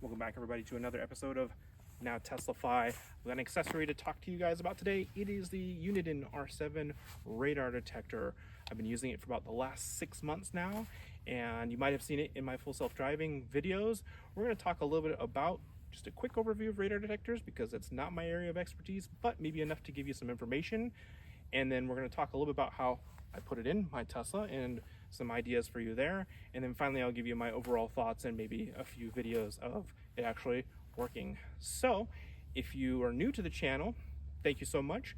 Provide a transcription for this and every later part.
Welcome back, everybody, to another episode of Now Teslafy. We've got an accessory to talk to you guys about today. It is the Uniden R7 radar detector. I've been using it for about the last 6 months now, and you might have seen it in my full self-driving videos. We're going to talk a little bit about just a quick overview of radar detectors because it's not my area of expertise, but maybe enough to give you some information. And then we're going to talk a little bit about how I put it in my Tesla and some ideas for you there. And then finally, I'll give you my overall thoughts and maybe a few videos of it actually working. So if you are new to the channel, thank you so much.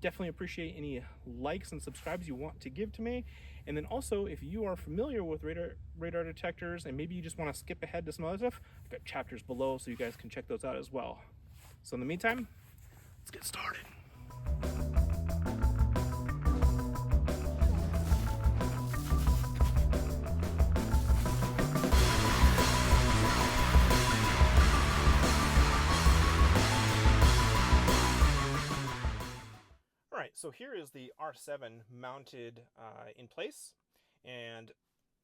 Definitely appreciate any likes and subscribes you want to give to me. And then also, if you are familiar with radar detectors and maybe you just want to skip ahead to some other stuff, I've got chapters below so you guys can check those out as well. So in the meantime, let's get started. All right, so here is the R7 mounted in place, and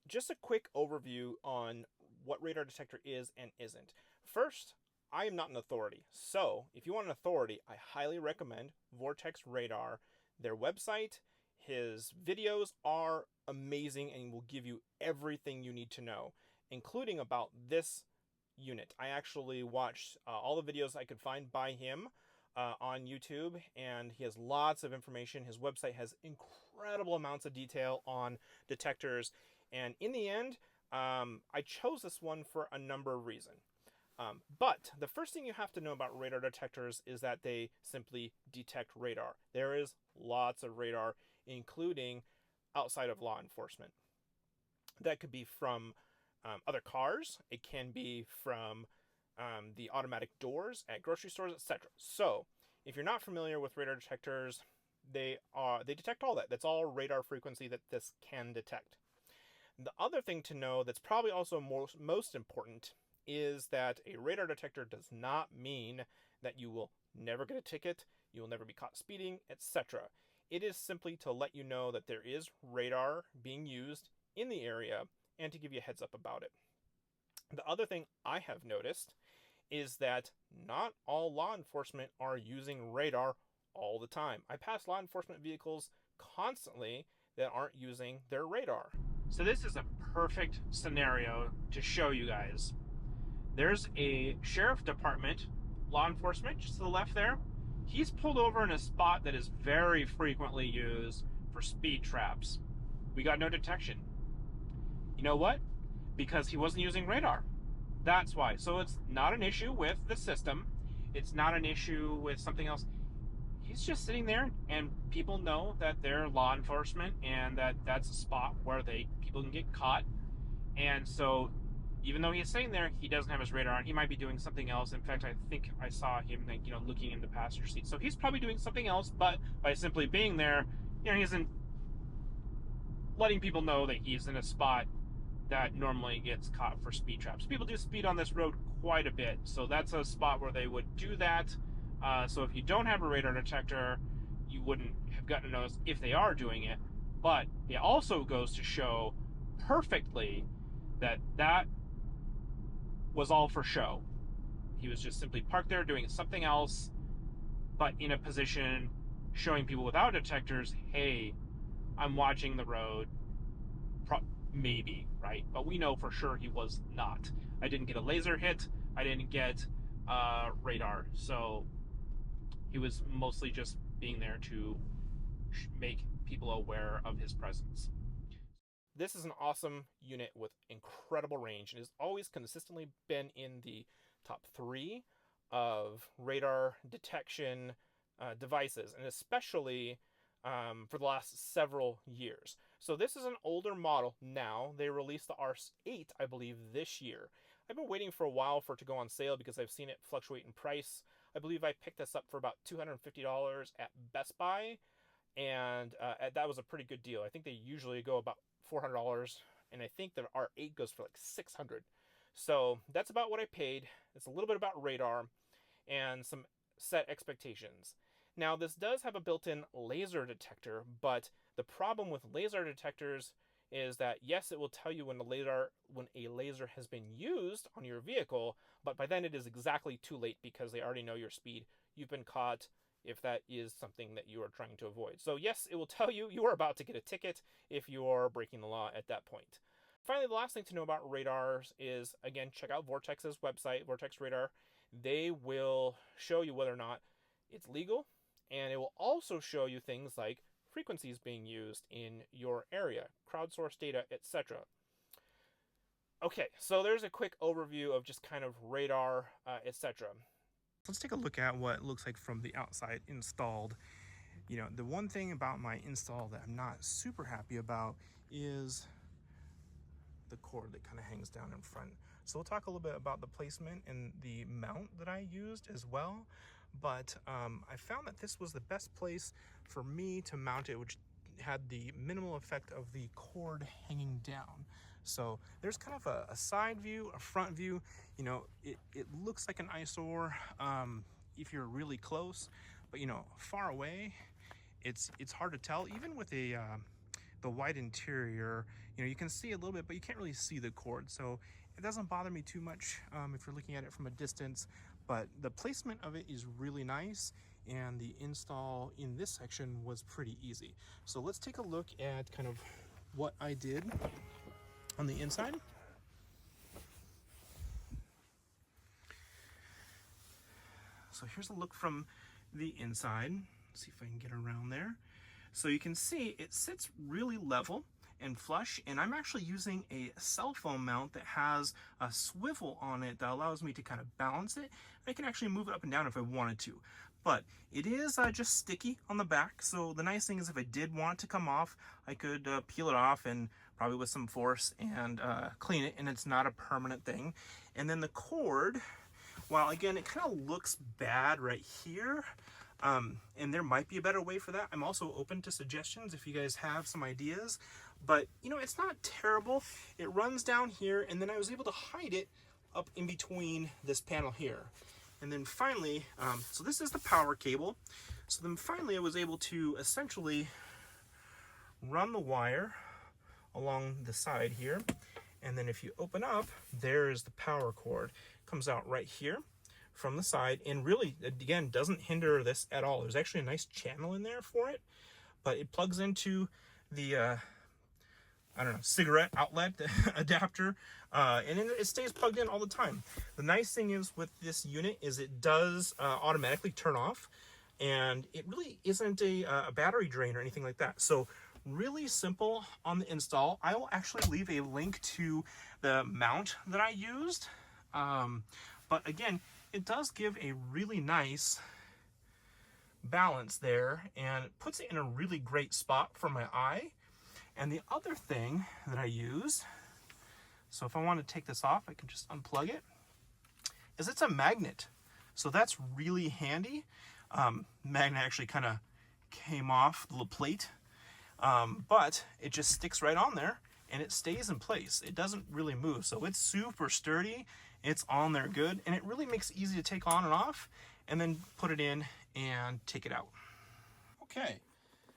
just a quick overview on what radar detector is and isn't. First, I am not an authority, so if you want an authority, I highly recommend Vortex Radar. Their website, his videos are amazing and will give you everything you need to know, including about this unit. I actually watched all the videos I could find by him on YouTube, and he has lots of information. His website has incredible amounts of detail on detectors, and in the end, I chose this one for a number of reasons. But the first thing you have to know about radar detectors is that they simply detect radar. There is lots of radar, including outside of law enforcement. That could be from other cars. It can be from the automatic doors at grocery stores, etc. So if you're not familiar with radar detectors, they detect all that. That's all radar frequency that this can detect. The other thing to know that's probably also most important is that a radar detector does not mean that you will never get a ticket, you will never be caught speeding, etc. It is simply to let you know that there is radar being used in the area and to give you a heads up about it. The other thing I have noticed is that not all law enforcement are using radar all the time. I pass law enforcement vehicles constantly that aren't using their radar. So this is a perfect scenario to show you guys. There's a sheriff department, law enforcement, just to the left there. He's pulled over in a spot that is very frequently used for speed traps. We got no detection. You know what? Because he wasn't using radar. That's why. So it's not an issue with the system. It's not an issue with something else. He's just sitting there, and people know that they're law enforcement and that that's a spot where people can get caught. And so even though he's sitting there, he doesn't have his radar on. He might be doing something else. In fact, I think I saw him looking in the passenger seat. So he's probably doing something else, but by simply being there, he isn't letting people know that he's in a spot that normally gets caught for speed traps. People do speed on this road quite a bit, so that's a spot where they would do that. So if you don't have a radar detector, you wouldn't have gotten to notice if they are doing it. But it also goes to show perfectly that that was all for show. He was just simply parked there doing something else, but in a position showing people without detectors, hey, I'm watching the road. Maybe, right? But we know for sure he was not. I didn't get a laser hit. I didn't get radar. So he was mostly just being there to make people aware of his presence. This is an awesome unit with incredible range and has always consistently been in the top 3 of radar detection devices, and especially for the last several years. So this is an older model now. They released the R8, I believe, this year. I've been waiting for a while for it to go on sale because I've seen it fluctuate in price. I believe I picked this up for about $250 at Best Buy, and that was a pretty good deal. I think they usually go about $400, and I think the R8 goes for like $600. So that's about what I paid. It's a little bit about radar and some set expectations. Now, this does have a built-in laser detector, but the problem with laser detectors is that yes, it will tell you when a laser has been used on your vehicle, but by then it is exactly too late because they already know your speed. You've been caught if that is something that you are trying to avoid. So yes, it will tell you you are about to get a ticket if you are breaking the law at that point. Finally, the last thing to know about radars is, again, check out Vortex's website, Vortex Radar. They will show you whether or not it's legal, and it will also show you things like frequencies being used in your area, crowdsourced data, etc. Okay, so there's a quick overview of just kind of radar, etc. Let's take a look at what it looks like from the outside installed. You know, the one thing about my install that I'm not super happy about is the cord that kind of hangs down in front. So we'll talk a little bit about the placement and the mount that I used as well. But I found that this was the best place for me to mount it, which had the minimal effect of the cord hanging down. So there's kind of a side view, a front view. You know, it looks like an eyesore if you're really close, but you know, far away, it's hard to tell. Even with the white interior, you know, you can see a little bit, but you can't really see the cord. So it doesn't bother me too much if you're looking at it from a distance, but the placement of it is really nice, and the install in this section was pretty easy. So let's take a look at kind of what I did on the inside. So here's a look from the inside. Let's see if I can get around there. So you can see it sits really level and flush, and I'm actually using a cell phone mount that has a swivel on it that allows me to kind of balance it. I can actually move it up and down if I wanted to, but it is just sticky on the back. So the nice thing is if I did want it to come off, I could peel it off and probably with some force and clean it, and it's not a permanent thing. And then the cord, while again it kind of looks bad right here, and there might be a better way for that. I'm also open to suggestions if you guys have some ideas, but you know, it's not terrible. It runs down here, and then I was able to hide it up in between this panel here. And then finally, so this is the power cable. So then finally I was able to essentially run the wire along the side here. And then if you open up, there's the power cord. It comes out right here from the side, and really, again, doesn't hinder this at all. There's actually a nice channel in there for it, but it plugs into the I don't know, cigarette outlet adapter, and it stays plugged in all the time. The nice thing is with this unit is it does automatically turn off, and it really isn't a battery drain or anything like that. So really simple on the install. I will actually leave a link to the mount that I used, but again, it does give a really nice balance there and puts it in a really great spot for my eye. And the other thing that I use, so if I want to take this off, I can just unplug it, is it's a magnet. So that's really handy. Magnet actually kind of came off the plate, but it just sticks right on there and it stays in place. It doesn't really move. So it's super sturdy. It's on there good, and it really makes it easy to take on and off and then put it in and take it out. Okay,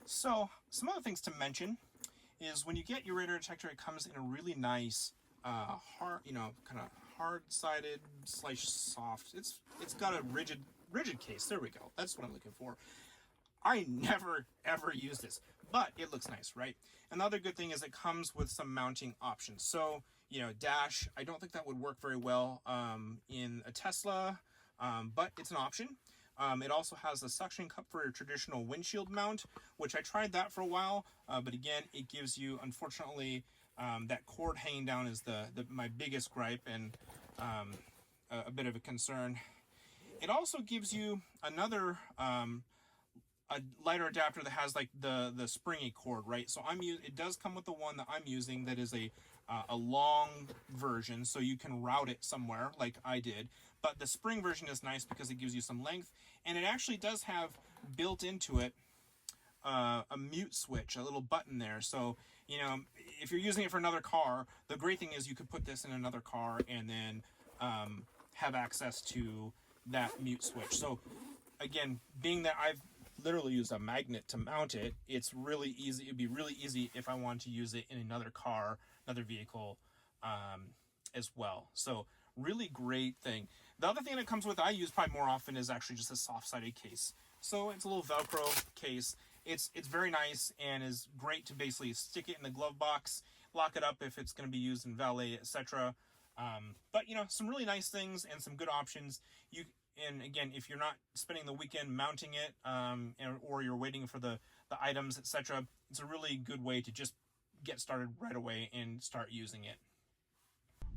so some other things to mention is when you get your radar detector, it comes in a really nice hard, you know, kind of hard-sided slash soft. It's got a rigid case. There we go. That's what I'm looking for. I never ever use this, but it looks nice, right? And the other good thing is it comes with some mounting options. So, you know, dash, I don't think that would work very well in a Tesla, but it's an option. It also has a suction cup for your traditional windshield mount, which I tried that for a while, but again, it gives you, unfortunately, that cord hanging down is my biggest gripe and a bit of a concern. It also gives you another a lighter adapter that has like the springy cord, right? So it does come with the one that I'm using that is a long version, so you can route it somewhere like I did. But the spring version is nice because it gives you some length, and it actually does have built into it a mute switch, a little button there. So, you know, if you're using it for another car, the great thing is you could put this in another car and then have access to that mute switch. So again, being that I've literally use a magnet to mount it. It's really easy. It'd be really easy if I wanted to use it in another car, another vehicle, as well. So really great thing. The other thing that comes with, I use probably more often, is actually just a soft-sided case. So it's a little Velcro case. It's very nice and is great to basically stick it in the glove box, lock it up if it's going to be used in valet, etc. But you know, some really nice things and some good options. And again, if you're not spending the weekend mounting it, or you're waiting for the items, etc., it's a really good way to just get started right away and start using it.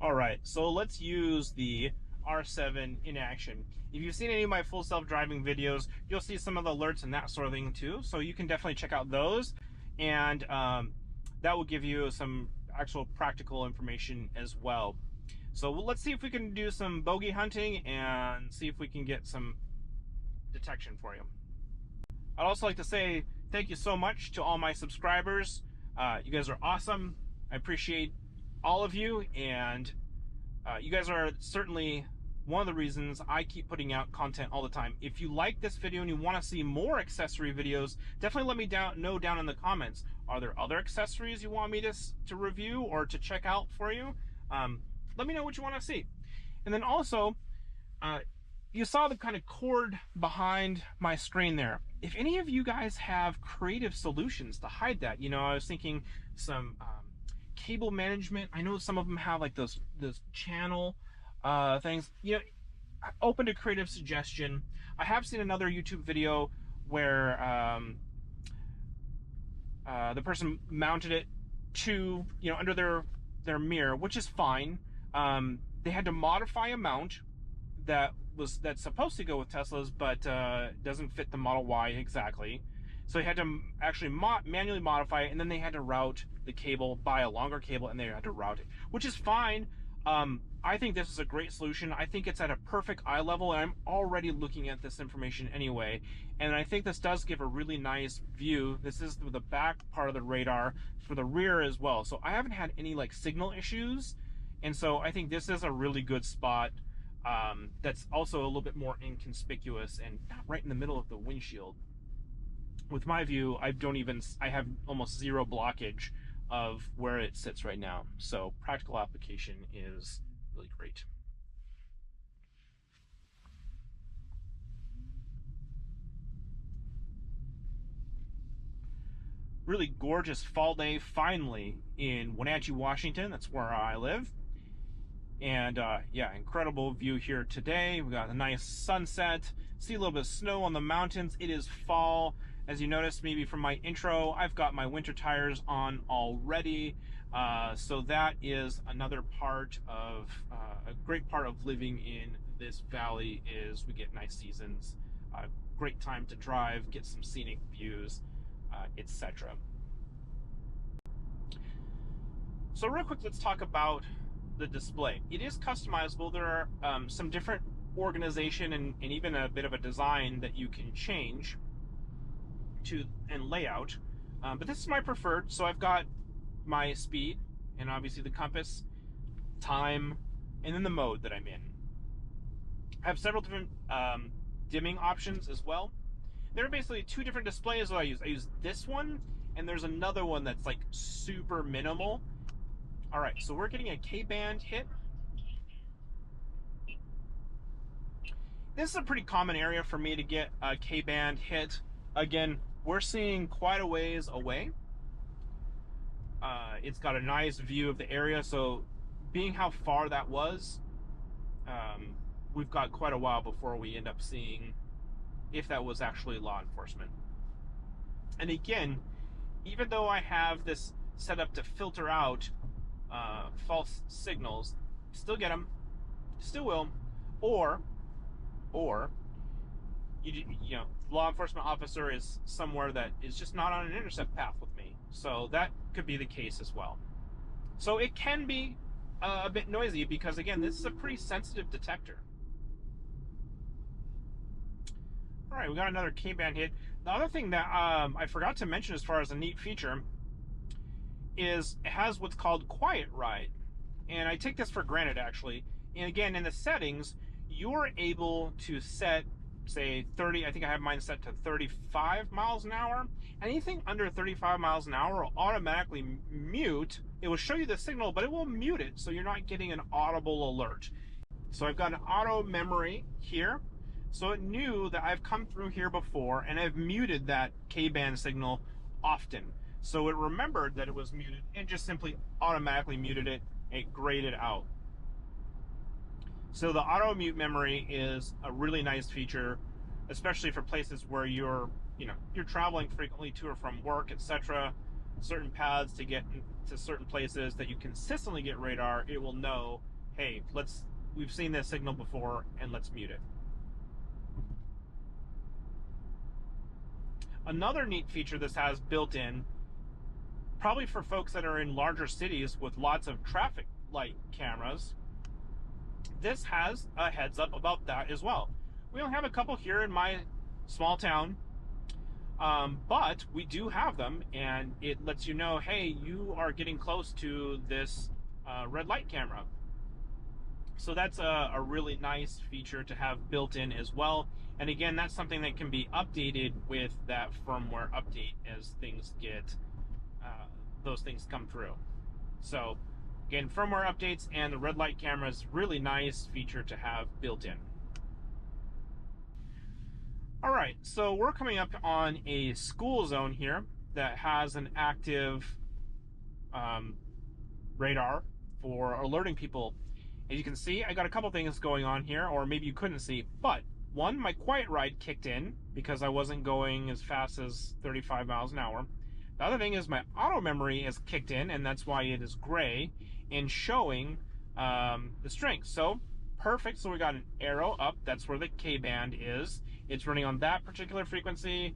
All right, so let's use the R7 in action. If you've seen any of my full self-driving videos, you'll see some of the alerts and that sort of thing too. So you can definitely check out those, and that will give you some actual practical information as well. So let's see if we can do some bogey hunting and see if we can get some detection for you. I'd also like to say thank you so much to all my subscribers. You guys are awesome. I appreciate all of you, and you guys are certainly one of the reasons I keep putting out content all the time. If you like this video and you want to see more accessory videos, definitely let me know down in the comments. Are there other accessories you want me to review or to check out for you? Let me know what you want to see. And then also, you saw the kind of cord behind my screen there. If any of you guys have creative solutions to hide that, you know, I was thinking some cable management. I know some of them have like those channel things. You know, open to creative suggestion. I have seen another YouTube video where the person mounted it to, you know, under their mirror, which is fine. They had to modify a mount that's supposed to go with Tesla's, but doesn't fit the Model Y exactly. So they had to actually manually modify it, and then they had to route the cable, buy a longer cable, and they had to route it, which is fine. I think this is a great solution. I think it's at a perfect eye level, and I'm already looking at this information anyway. And I think this does give a really nice view. This is the back part of the radar for the rear as well. So I haven't had any like signal issues. And so I think this is a really good spot that's also a little bit more inconspicuous and not right in the middle of the windshield. With my view, I have almost zero blockage of where it sits right now. So practical application is really great. Really gorgeous fall day finally in Wenatchee, Washington. That's where I live. And yeah, incredible view here today. We got a nice sunset. See a little bit of snow on the mountains. It is fall. As you noticed maybe from my intro, I've got my winter tires on already. So that is another part of, a great part of living in this valley is we get nice seasons, great time to drive, get some scenic views, etc. So real quick, let's talk about the display. It is customizable. There are some different organization and even a bit of a design that you can change to and layout, but this is my preferred. So I've got my speed and obviously the compass, time, and then the mode that I'm in. I have several different dimming options as well. There are basically two different displays that I use. I use this one, and there's another one that's like super minimal. All right, so we're getting a K-band hit. This is a pretty common area for me to get a K-band hit. Again, we're seeing quite a ways away. It's got a nice view of the area, so being how far that was, we've got quite a while before we end up seeing if that was actually law enforcement. And again, even though I have this set up to filter out false signals, still get them, still will, or you know, law enforcement officer is somewhere that is just not on an intercept path with me, so that could be the case as well. So it can be a bit noisy because again, this is a pretty sensitive detector. All right, we got another K-band hit. The other thing that I forgot to mention as far as a neat feature is it has what's called Quiet Ride. And I take this for granted, actually. And again, in the settings, you're able to set say 30, I think I have mine set to 35 miles an hour. Anything under 35 miles an hour will automatically mute. It will show you the signal, but it will mute it so you're not getting an audible alert. So I've got an auto memory here. So it knew that I've come through here before and I've muted that K-band signal often. So it remembered that it was muted and just simply automatically muted it. It grayed it out. So the auto mute memory is a really nice feature, especially for places where you're traveling frequently to or from work, etc. Certain paths to get to certain places that you consistently get radar. It will know, hey, we've seen this signal before, and let's mute it. Another neat feature this has built in, probably for folks that are in larger cities with lots of traffic light cameras, this has a heads up about that as well. We only have a couple here in my small town, but we do have them, and it lets you know, hey, you are getting close to this red light camera. So that's a really nice feature to have built in as well. And again, that's something that can be updated with that firmware update as things get, those things come through. So again, firmware updates and the red light camera is really nice feature to have built in. All right, so we're coming up on a school zone here that has an active radar for alerting people. As you can see, I got a couple things going on here, or maybe you couldn't see, but one, my quiet ride kicked in because I wasn't going as fast as 35 miles an hour. The other thing is my auto memory is kicked in, and that's why it is gray and showing the strength. So perfect. So we got an arrow up. That's where the K band is. It's running on that particular frequency.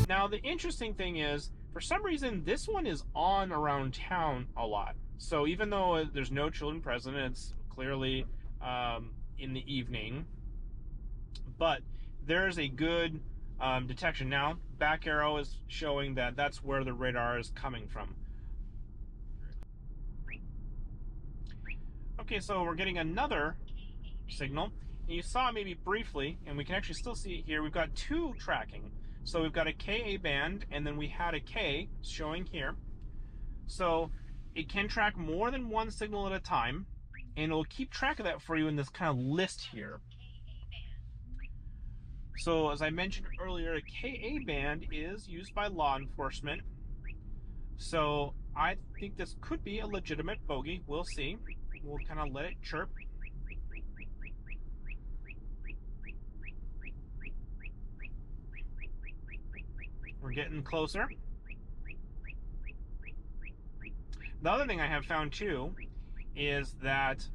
Now the interesting thing is, for some reason, this one is on around town a lot. So even though there's no children present, it's clearly in the evening, but there's a good detection. Now, back arrow is showing that that's where the radar is coming from. Okay, so we're getting another signal. And you saw maybe briefly, and we can actually still see it here, we've got two tracking. So we've got a Ka band, and then we had a K showing here. So it can track more than one signal at a time, and it'll keep track of that for you in this kind of list here. So as I mentioned earlier, a Ka band is used by law enforcement. So I think this could be a legitimate bogey. We'll see. We'll kind of let it chirp. We're getting closer. The other thing I have found too is that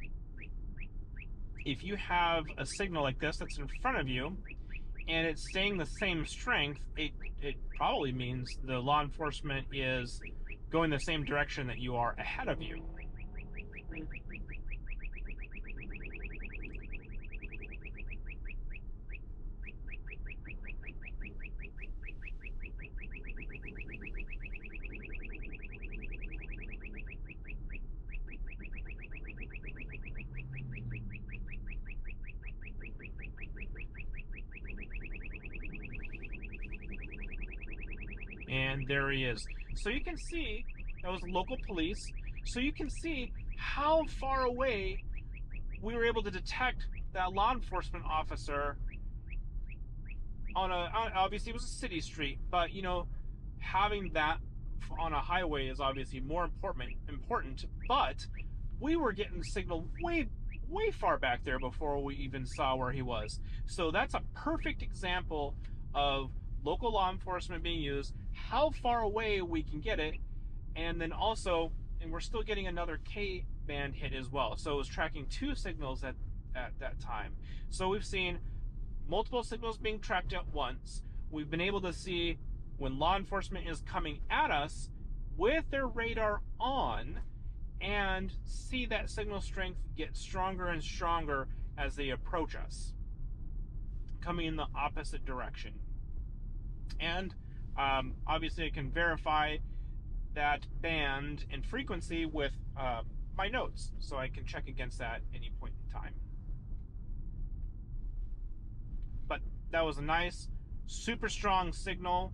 if you have a signal like this that's in front of you and it's staying the same strength, it probably means the law enforcement is going the same direction that you are ahead of you. And there he is. So you can see that was local police. So you can see how far away we were able to detect that law enforcement officer on obviously it was a city street, but having that on a highway is obviously more important, but we were getting signal way far back there before we even saw where he was. So that's a perfect example of local law enforcement being used, how far away we can get it, and then also, and we're still getting another K band hit as well. So it was tracking two signals at that time. So we've seen multiple signals being tracked at once. We've been able to see when law enforcement is coming at us with their radar on, and see that signal strength get stronger and stronger as they approach us, coming in the opposite direction. And obviously I can verify that band and frequency with my notes, so I can check against that any point in time. But that was a nice, super strong signal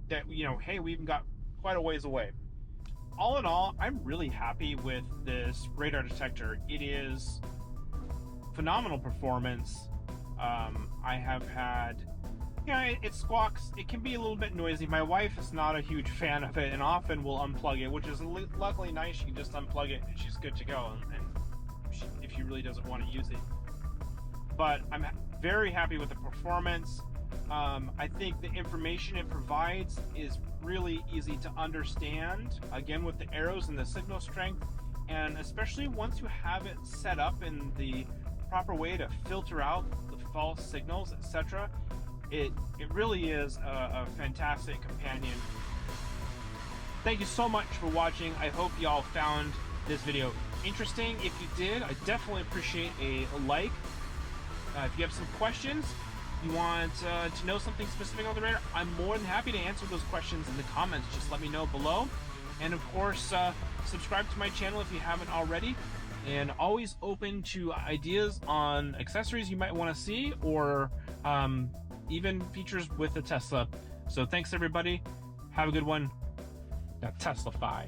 that, hey, we even got quite a ways away. All in all, I'm really happy with this radar detector. It is phenomenal performance. I have had, it squawks. It can be a little bit noisy. My wife is not a huge fan of it and often will unplug it, which is luckily nice. She can just unplug it and she's good to go, and if she really doesn't want to use it. But I'm very happy with the performance. I think the information it provides is really easy to understand, again with the arrows and the signal strength, and especially once you have it set up in the proper way to filter out the false signals, etc. It really is a fantastic companion. Thank you so much for watching. I hope y'all found this video interesting. If you did, I definitely appreciate a like. If you have some questions, you want to know something specific on the radar, I'm more than happy to answer those questions in the comments. Just let me know below. And of course, subscribe to my channel if you haven't already. And always open to ideas on accessories you might want to see, or even features with the Tesla. So thanks everybody. Have a good one. Now Teslafy.